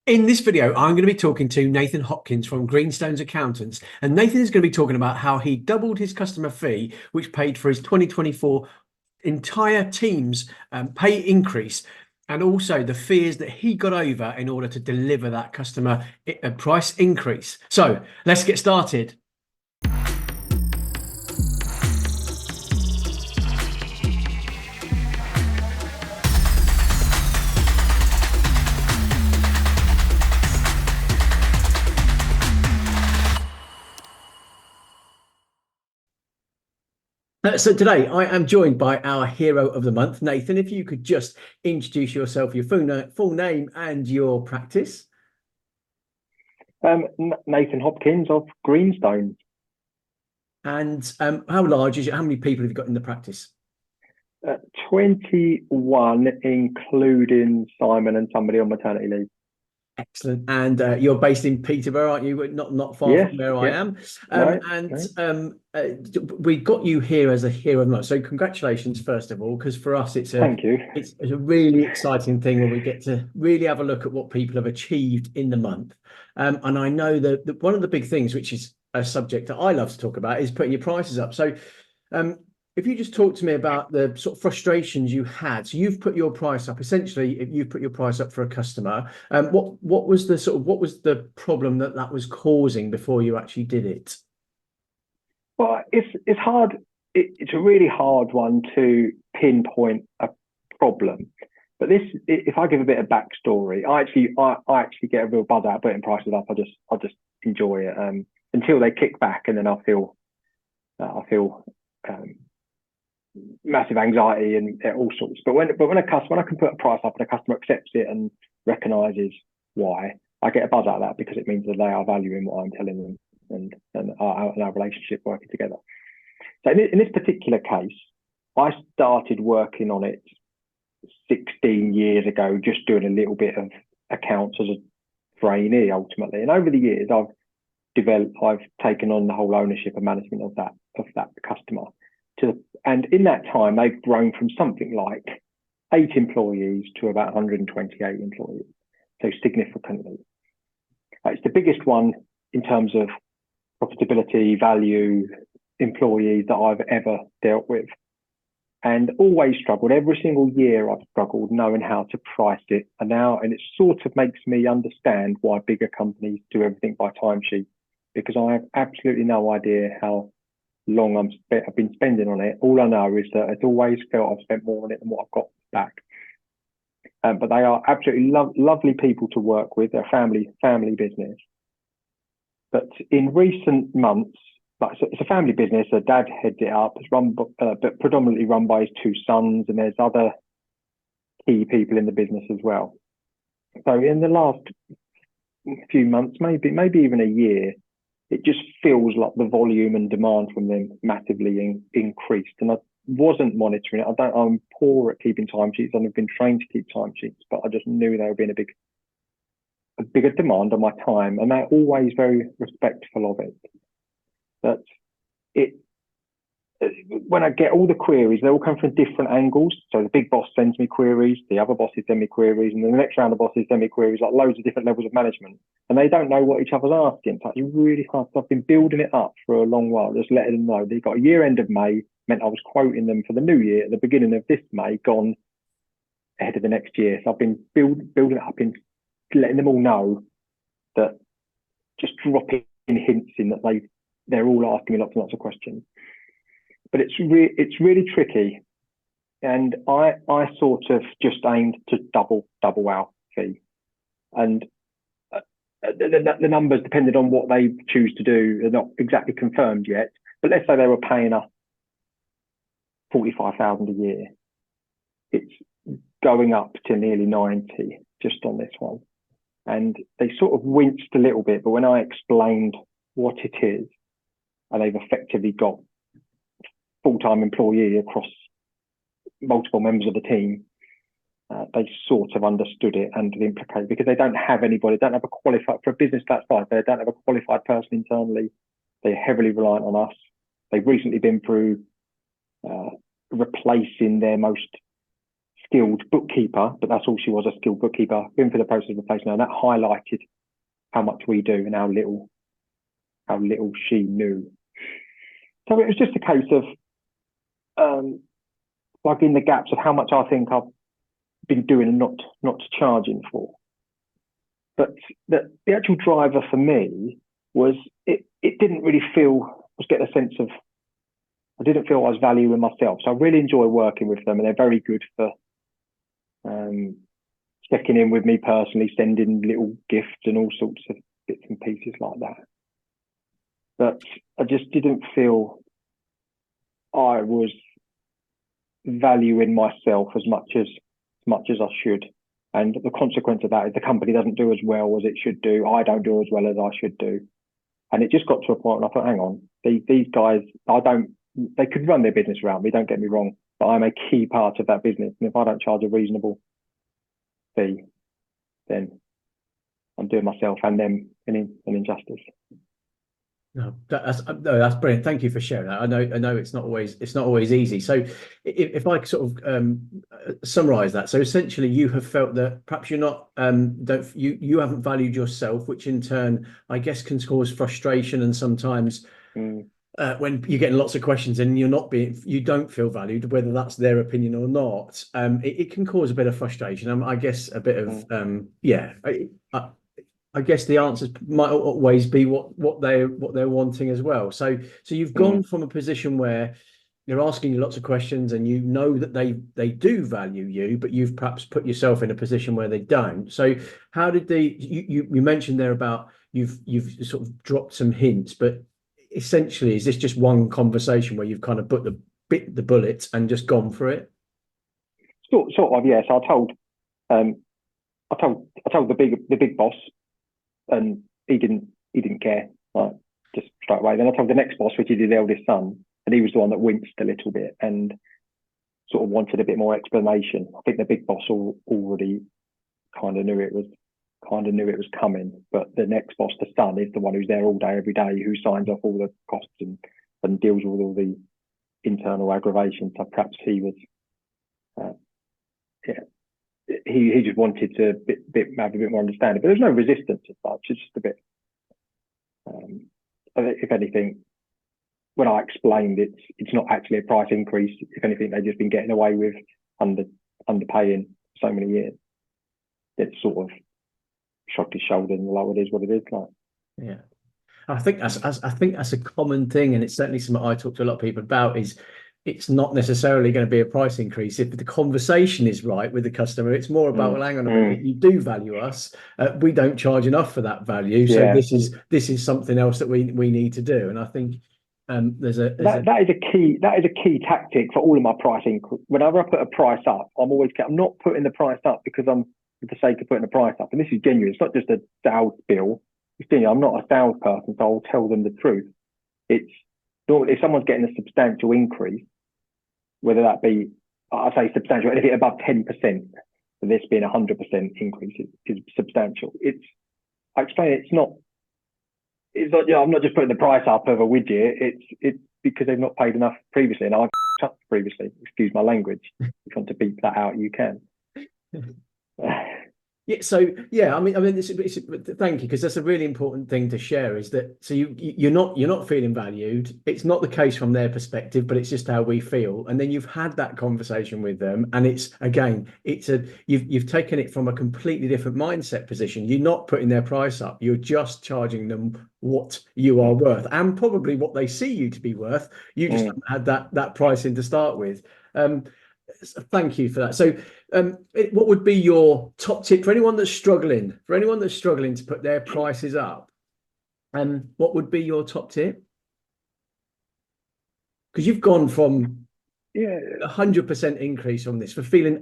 In this video, I'm going to be talking to Nathan Hopkins from Greenstone's Accountants, and Nathan is going to be talking about how he doubled his customer fee, which paid for his 2024 entire team's pay increase, and also the fears that he got over in order to deliver that customer price increase. So let's get started. So today I am joined by our hero of the month, Nathan. If you could just introduce yourself, your full name and your practice. Nathan Hopkins of Greenstone. And how large is it? How many people have you got in the practice? 21, including Simon and somebody on maternity leave. Excellent. And you're based in Peterborough, aren't you? Not far Yes, from where I yeah, am. no, And no. we got you here as a hero of the month. So congratulations, first of all, because for us Thank you. it's a really exciting thing when we get to really have a look at what people have achieved in the month. And I know that one of the big things, which is a subject that I love to talk about, is putting your prices up. So um, if you just talk to me about the sort of frustrations you had. So you've put your price up. Essentially, if you've put your price up for a customer, what was the what was the problem that was causing before you actually did it? Well, it's hard. It's a really hard one to pinpoint a problem. But if I give a bit of backstory, I actually get a real buzz out of putting prices up. I just enjoy it until they kick back, and then I feel um, massive anxiety and all sorts. But when I can put a price up and a customer accepts it and recognises why, I get a buzz out of that because it means that they are valuing what I'm telling them and our relationship working together. So in this particular case, I started working on it 16 years ago, just doing a little bit of accounts as a trainee ultimately. And over the years, I've taken on the whole ownership and management of that customer. And in that time, they've grown from something like 8 employees to about 128 employees, so significantly. It's the biggest one in terms of profitability, value, employees that I've ever dealt with, and always struggled. Every single year I've struggled knowing how to price it, and it sort of makes me understand why bigger companies do everything by timesheet, because I have absolutely no idea how long I've been spending on it. All I know is that it's always felt I've spent more on it than what I've got back. But they are absolutely lovely people to work with. They're family business. But in recent months, it's a family business. The dad heads it up. It's run, but predominantly run by his 2 sons, and there's other key people in the business as well. So in the last few months, maybe even a year, it just feels like the volume and demand from them massively increased. And I wasn't monitoring it. I'm poor at keeping timesheets. I've been trained to keep timesheets, but I just knew they were being a bigger demand on my time, and they're always very respectful of it. But it when I get all the queries, they all come from different angles. So the big boss sends me queries, the other bosses send me queries, and then the next round of bosses send me queries, like loads of different levels of management. And they don't know what each other's asking. So it's really hard. So I've been building it up for a long while, just letting them know. They got a year end of May, meant I was quoting them for the new year at the beginning of this May, gone ahead of the next year. So I've been building it up in letting them all know that, just dropping hints in that they're all asking me lots and lots of questions. But it's really tricky, and I sort of just aimed to double our fee, and the numbers, depending on what they choose to do, are not exactly confirmed yet. But let's say they were paying us 45,000 a year, it's going up to nearly 90 just on this one. And they sort of winced a little bit, but when I explained what it is, and they've effectively got full-time employee across multiple members of the team, they sort of understood it and the implications, because they don't have anybody, don't have a qualified, for a business that size, they don't have a qualified person internally. They're heavily reliant on us. They've recently been through replacing their most skilled bookkeeper, but that's all she was, a skilled bookkeeper. Been through the process of replacing her, and that highlighted how much we do and how little she knew. So it was just a case of plugging the gaps of how much I think I've been doing and not charging for. But the actual driver for me was it didn't really feel, I was getting a sense of, I didn't feel I was valuing myself. So I really enjoy working with them, and they're very good for checking in with me personally, sending little gifts and all sorts of bits and pieces like that. But I just didn't feel I was valuing myself as much as I should. And the consequence of that is the company doesn't do as well as it should do. I don't do as well as I should do. And it just got to a point where I thought, hang on, these guys, they could run their business around me, don't get me wrong, but I'm a key part of that business. And if I don't charge a reasonable fee, then I'm doing myself and them an injustice. No, that's brilliant. Thank you for sharing that. I know it's not always easy. So if I sort of summarize that, so essentially you have felt that perhaps you're not you haven't valued yourself, which in turn I guess can cause frustration, and sometimes when you're getting lots of questions and you don't feel valued, whether that's their opinion or not, it can cause a bit of frustration. I guess a bit of I guess the answers might always be what they're wanting as well. So you've gone from a position where they're asking you lots of questions, and you know that they do value you, but you've perhaps put yourself in a position where they don't. So how did you mentioned there about you've sort of dropped some hints, but essentially is this just one conversation where you've kind of bit the bullet and just gone for it? Sort of, yes. I told the big boss, and he didn't care, like, just straight away. Then I told the next boss, which is his eldest son, and he was the one that winced a little bit and sort of wanted a bit more explanation. I think the big boss already kind of knew it was coming, but the next boss, the son, is the one who's there all day, every day, who signs off all the costs and deals with all the internal aggravations. So perhaps he was, he just wanted to have a bit more understanding, but there's no resistance as such. It's just a bit, if anything, when I explained it's not actually a price increase. If anything, they've just been getting away with underpaying so many years. It sort of shrugged his shoulders and it is what it is. Like, yeah, I think that's a common thing, and it's certainly something I talk to a lot of people about. Is it's not necessarily going to be a price increase if the conversation is right with the customer. It's more about, well, hang on a minute, you do value us. We don't charge enough for that value. So this is something else that we need to do. And I think that is a key tactic for all of my pricing. Whenever I put a price up, I'm not putting the price up because I'm for the sake of putting the price up. And this is genuine. It's not just a sales bill. It's genuine. I'm not a salesperson, so I'll tell them the truth. It's if someone's getting a substantial increase, whether that be, I say substantial, anything above 10%, for this being 100% increase is substantial. I explain it's not, I'm not just putting the price up of a widget. It's because they've not paid enough previously, and I've up previously. Excuse my language. If you want to beep that out, you can. Yeah. So yeah, I mean, thank you, because that's a really important thing to share. Is that so you're not feeling valued. It's not the case from their perspective, but it's just how we feel. And then you've had that conversation with them, and you've taken it from a completely different mindset position. You're not putting their price up. You're just charging them what you are worth, and probably what they see you to be worth. You just haven't had that pricing to start with. Thank you for that. So what would be your top tip for anyone that's struggling to put their prices up? What would be your top tip? Because you've gone from 100% increase on this, for feeling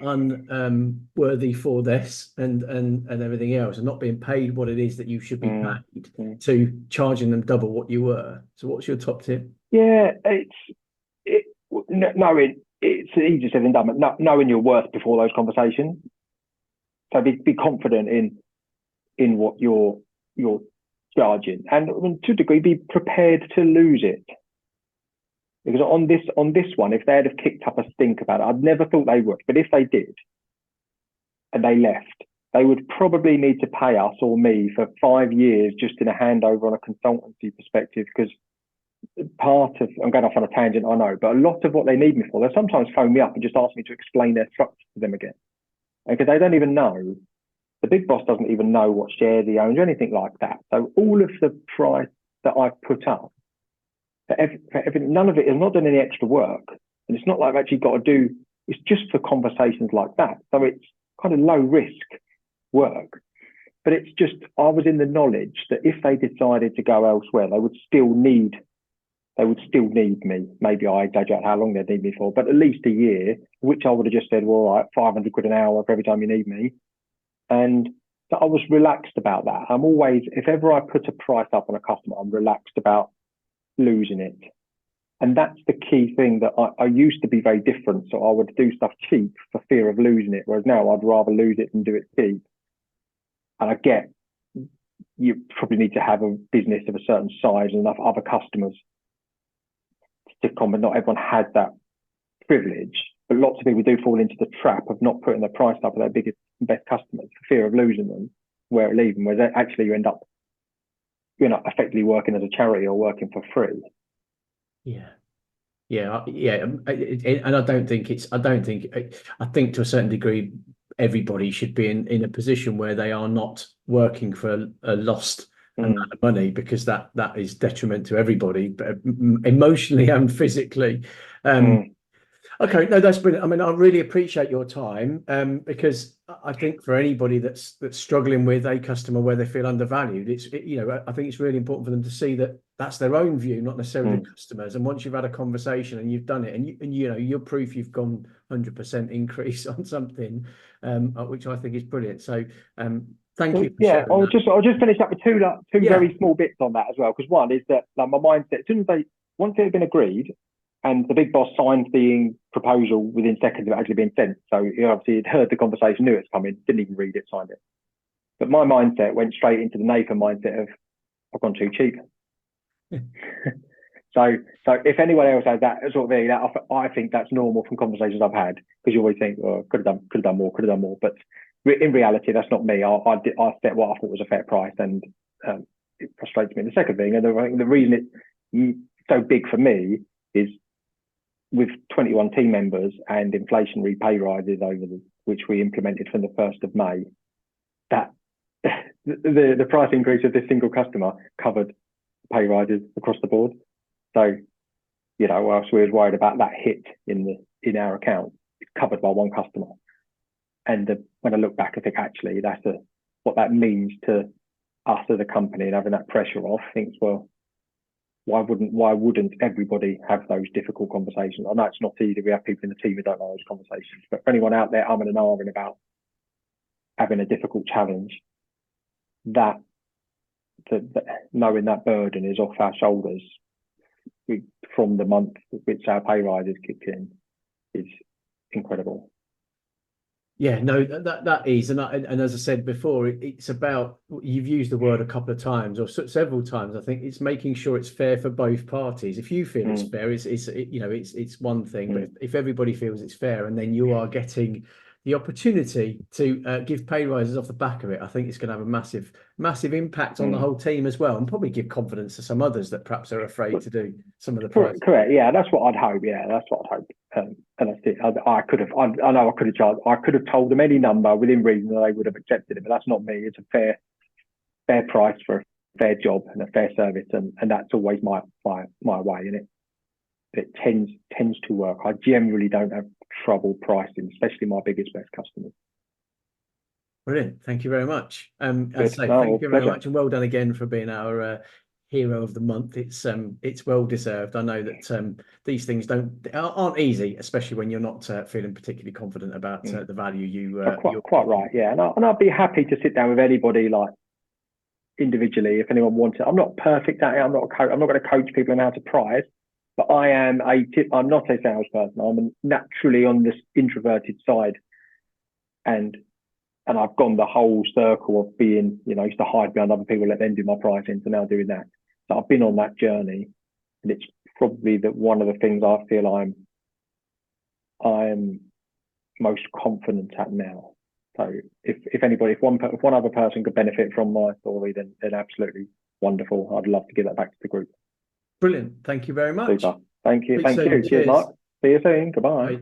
unworthy for this and everything else, and not being paid what it is that you should be paid, to charging them double what you were. So what's your top tip? Yeah, it's easier said than done, but knowing your worth before those conversations. So be confident in what you're charging, and to a degree be prepared to lose it. Because on this one, if they'd have kicked up a stink about it, I'd never thought they would. But if they did and they left, they would probably need to pay us or me for 5 years just in a handover on a consultancy perspective. Because I'm going off on a tangent, I know, but a lot of what they need me for, they'll sometimes phone me up and just ask me to explain their structure to them again. And because they don't even know, the big boss doesn't even know what shares he owns or anything like that. So all of the price that I've put up, for everything, none of it has not done any extra work. And it's not like I've actually got to do, it's just for conversations like that. So it's kind of low risk work. But it's just, I was in the knowledge that if they decided to go elsewhere, they would still need me. Maybe I exaggerate how long they'd need me for, but at least a year, which I would have just said, well, all right, 500 quid an hour for every time you need me. And so I was relaxed about that. I'm always, if ever I put a price up on a customer, I'm relaxed about losing it. And that's the key thing that I used to be very different. So I would do stuff cheap for fear of losing it. Whereas now I'd rather lose it than do it cheap. And I get you probably need to have a business of a certain size and enough other customers to stick on, but not everyone has that privilege. But lots of people do fall into the trap of not putting their price up for their biggest and best customers for fear of losing them, where it leaves them, where actually you end up, you're not effectively working as a charity or working for free. Yeah. And I think to a certain degree, everybody should be in a position where they are not working for a lost amount of money, because that is detriment to everybody, but emotionally and physically. Okay, no, that's brilliant. I mean, I really appreciate your time, because I think for anybody that's struggling with a customer where they feel undervalued, I think it's really important for them to see that that's their own view, not necessarily the customers. And once you've had a conversation and you've done it, and you're proof you've gone 100% increase on something, which I think is brilliant. So, thank you for sharing that. I'll just finish up with two very small bits on that as well. Because one is that, like, my mindset, as soon as once it had been agreed, and the big boss signed the proposal within seconds of it actually being sent. So he obviously had heard the conversation, knew it's coming, didn't even read it, signed it. But my mindset went straight into the Nathan mindset of, I've gone too cheap. So if anyone else has that sort of thing, I think that's normal from conversations I've had, because you always think, oh, could have done more. But in reality, that's not me. I set what I thought was a fair price, and it frustrates me. The second thing, and the reason it's so big for me, is with 21 team members and inflationary pay rises which we implemented from the 1st of May, that the price increase of this single customer covered pay rises across the board. So, whilst we was worried about that hit in our account, it's covered by one customer. And when I look back, I think actually that's what that means to us as a company, and having that pressure off, I think, well, why wouldn't everybody have those difficult conversations? I know it's not easy. We have people in the team who don't know those conversations. But for anyone out there umming and ahhing about having a difficult challenge, that knowing that burden is off our shoulders from the month which our pay rises kicked in is incredible. Yeah, no, that is, and as I said before, it's about, you've used the word a couple of times or several times. I think it's making sure it's fair for both parties. If you feel it's fair, it's one thing, but if everybody feels it's fair, and then you are getting the opportunity to give pay rises off the back of it, I think it's going to have a massive impact on the whole team as well, and probably give confidence to some others that perhaps are afraid to do some of the price. Correct. Yeah, that's what I'd hope. Yeah, that's what I'd hope. And that's it. I know I could have told them any number within reason that they would have accepted it, but that's not me. It's a fair price for a fair job and a fair service, and that's always my way. And it tends to work. I generally don't have trouble pricing, especially my biggest, best customers. Brilliant. Thank you very much. Thank you very much, and well done again for being our hero of the month. It's well deserved. I know that these things aren't easy, especially when you're not feeling particularly confident about the value you're quite right. Yeah, and I'd be happy to sit down with anybody, like, individually, if anyone wants it. I'm not perfect at it. I'm not going to coach people on how to price, but I'm not a salesperson. I'm naturally on this introverted side, and I've gone the whole circle of being, I used to hide behind other people, let them do my pricing, so now doing that. So I've been on that journey, and it's probably one of the things I feel I'm most confident at now. So if anybody, if one other person could benefit from my story, then absolutely wonderful. I'd love to give that back to the group. Brilliant. Thank you very much. Super. Thank you. Speak Thank soon. you. Cheers, Mark. See you soon. Goodbye. Bye.